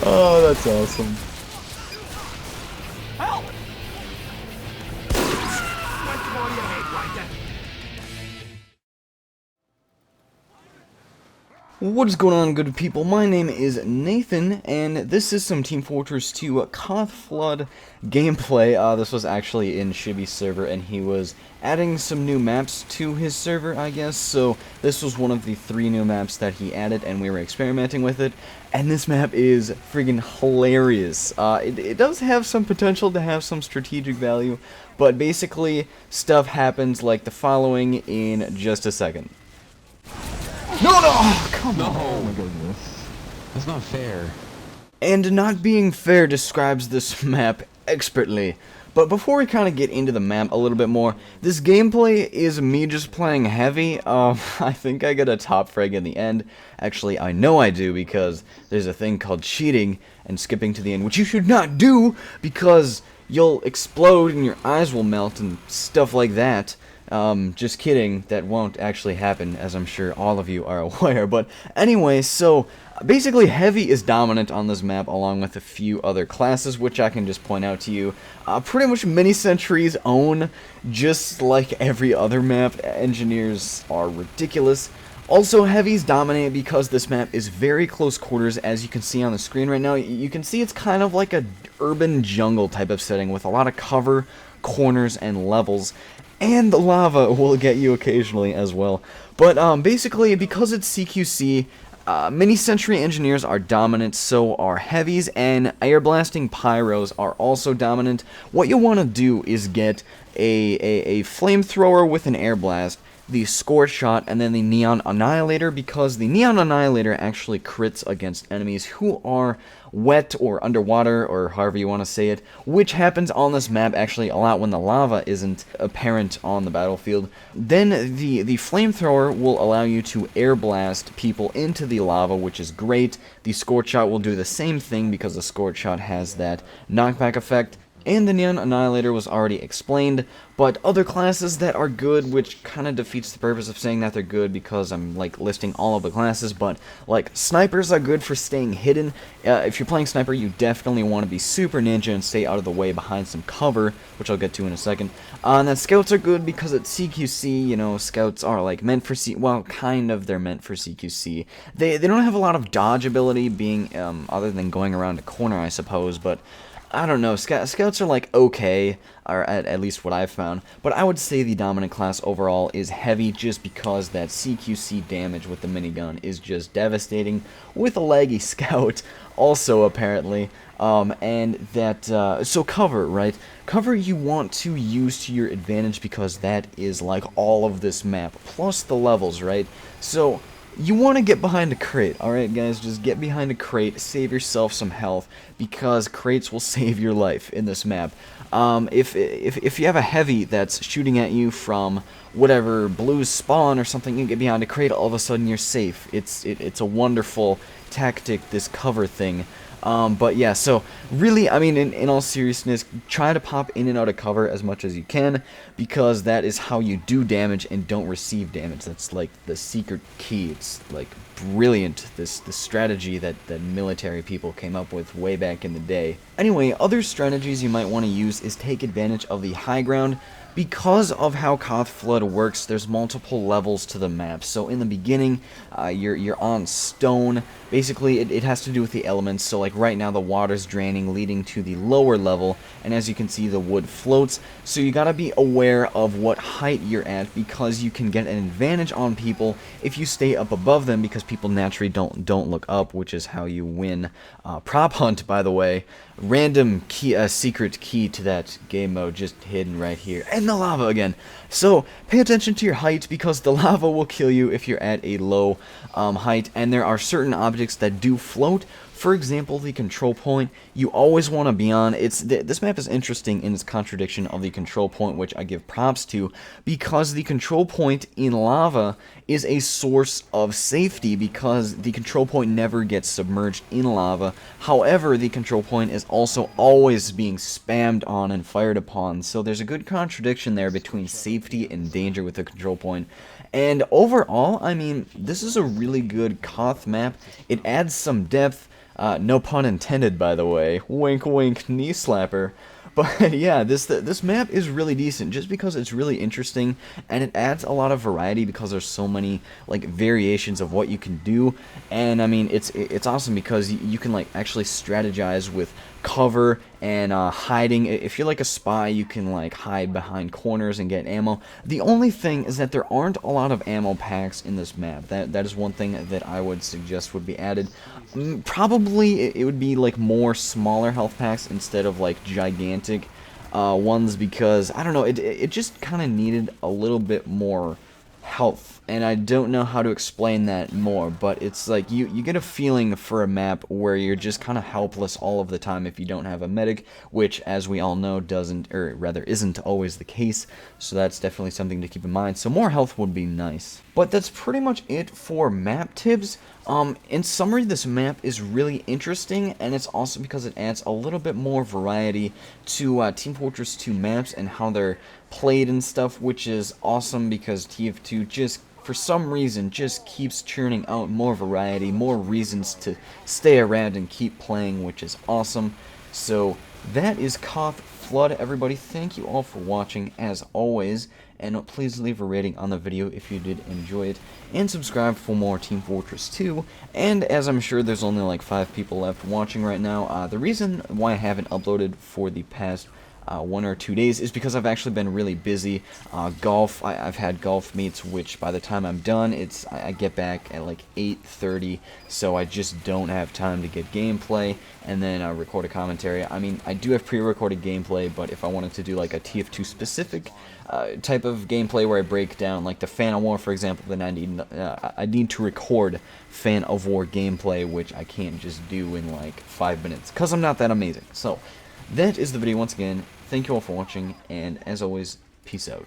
Oh, that's awesome. Help! What's on your head, Ryder? What is going on, good people? My name is Nathan, and this is some Team Fortress 2 Koth Flood gameplay. This was actually in Shibby's server, and he was adding some new maps to his server, I guess. So this was one of the 3 new maps that he added, and we were experimenting with it. And this map is friggin' hilarious. It does have some potential to have some strategic value, but basically, stuff happens like the following in just a second. No! Come on! Oh my goodness. That's not fair. And not being fair describes this map expertly. But before we kind of get into the map a little bit more, this gameplay is me just playing heavy. I think I get a top frag in the end. Actually, I know I do because there's a thing called cheating and skipping to the end, which you should not do because you'll explode and your eyes will melt and stuff like that. Just kidding, that won't actually happen, as I'm sure all of you are aware. But anyway, so basically heavy is dominant on this map along with a few other classes, which I can just point out to you. Pretty much mini-sentries own, just like every other map. Engineers are ridiculous. Also, heavies dominate because this map is very close quarters, as you can see on the screen right now. You can see it's kind of like a urban jungle type of setting with a lot of cover, corners, and levels. And the lava will get you occasionally as well. But basically, because it's CQC, mini-sentry engineers are dominant, so are heavies, and air blasting pyros are also dominant. What you'll want to do is get a flamethrower with an air blast, the score shot, and then the neon annihilator, because the neon annihilator actually crits against enemies who are wet or underwater, or however you want to say it, which happens on this map actually a lot when the lava isn't apparent on the battlefield. Then the flamethrower will allow you to air blast people into the lava, which is great. The scorch shot will do the same thing because the scorch shot has that knockback effect. And the Neon Annihilator was already explained, but other classes that are good, which kind of defeats the purpose of saying that they're good because I'm, like, listing all of the classes, but, like, snipers are good for staying hidden. If you're playing sniper, you definitely want to be super ninja and stay out of the way behind some cover, which I'll get to in a second. And then scouts are good because it's CQC, you know, scouts are, like, meant for well, kind of they're meant for CQC. They don't have a lot of dodge ability, being, other than going around a corner, I suppose, but I don't know, scouts are like okay, or at least what I've found, but I would say the dominant class overall is heavy just because that CQC damage with the minigun is just devastating, with a laggy scout also apparently, and that, so cover, right? Cover you want to use to your advantage because that is like all of this map, plus the levels, right? So you want to get behind a crate, alright guys, just get behind a crate, save yourself some health, because crates will save your life in this map. If you have a heavy that's shooting at you from whatever blues spawn or something, you get behind a crate, all of a sudden you're safe. It's a wonderful tactic, this cover thing. But yeah, so really, I mean, in all seriousness, try to pop in and out of cover as much as you can, because that is how you do damage and don't receive damage. That's like the secret key. It's like brilliant, this strategy that military people came up with way back in the day. Anyway, other strategies you might want to use is take advantage of the high ground. Because of how Koth Flood works, there's multiple levels to the map. So in the beginning, you're on stone. Basically, it has to do with the elements. So like right now, the water's draining, leading to the lower level. And as you can see, the wood floats. So you gotta be aware of what height you're at, because you can get an advantage on people if you stay up above them, because people naturally don't look up, which is how you win. Prop hunt, by the way. Random key, secret key to that game mode just hidden right here. And the lava again. So pay attention to your height, because the lava will kill you if you're at a low height, and there are certain objects that do float. For example, the control point you always want to be on. This map is interesting in its contradiction of the control point, which I give props to, because the control point in lava is a source of safety, because the control point never gets submerged in lava. However, the control point is also always being spammed on and fired upon, so there's a good contradiction there between safety and danger with the control point. And overall, I mean, this is a really good Koth map. It adds some depth. No pun intended, by the way. Wink, wink, knee slapper. But yeah, this map is really decent just because it's really interesting and it adds a lot of variety because there's so many like variations of what you can do. And I mean, it's awesome because you can like actually strategize with cover and hiding. If you're like a spy, you can like hide behind corners and get ammo. The only thing is that there aren't a lot of ammo packs in this map. That is one thing that I would suggest would be added. Probably it would be like more smaller health packs instead of like gigantic ones, because I don't know, it just kind of needed a little bit more health, and I don't know how to explain that more, but it's like you get a feeling for a map where you're just kind of helpless all of the time if you don't have a medic, which as we all know doesn't, or rather isn't always the case, so that's definitely something to keep in mind. So more health would be nice. But that's pretty much it for map tips. In summary, this map is really interesting, and it's awesome because it adds a little bit more variety to Team Fortress 2 maps and how they're played and stuff, which is awesome because TF2 just, for some reason, just keeps churning out more variety, more reasons to stay around and keep playing, which is awesome. So that is Koth Flood, everybody. Thank you all for watching, as always, and please leave a rating on the video if you did enjoy it, and subscribe for more Team Fortress 2. And as I'm sure there's only like 5 people left watching right now, the reason why I haven't uploaded for the past 1 or 2 days is because I've actually been really busy. Golf, I've had golf meets, which by the time I'm done, I get back at like 8:30, so I just don't have time to get gameplay and then record a commentary. I mean, I do have pre-recorded gameplay, but if I wanted to do like a TF2 specific type of gameplay where I break down like the Fan of War, for example, then I need to record Fan of War gameplay, which I can't just do in like 5 minutes because I'm not that amazing. So that is the video once again. Thank you all for watching, and as always, peace out.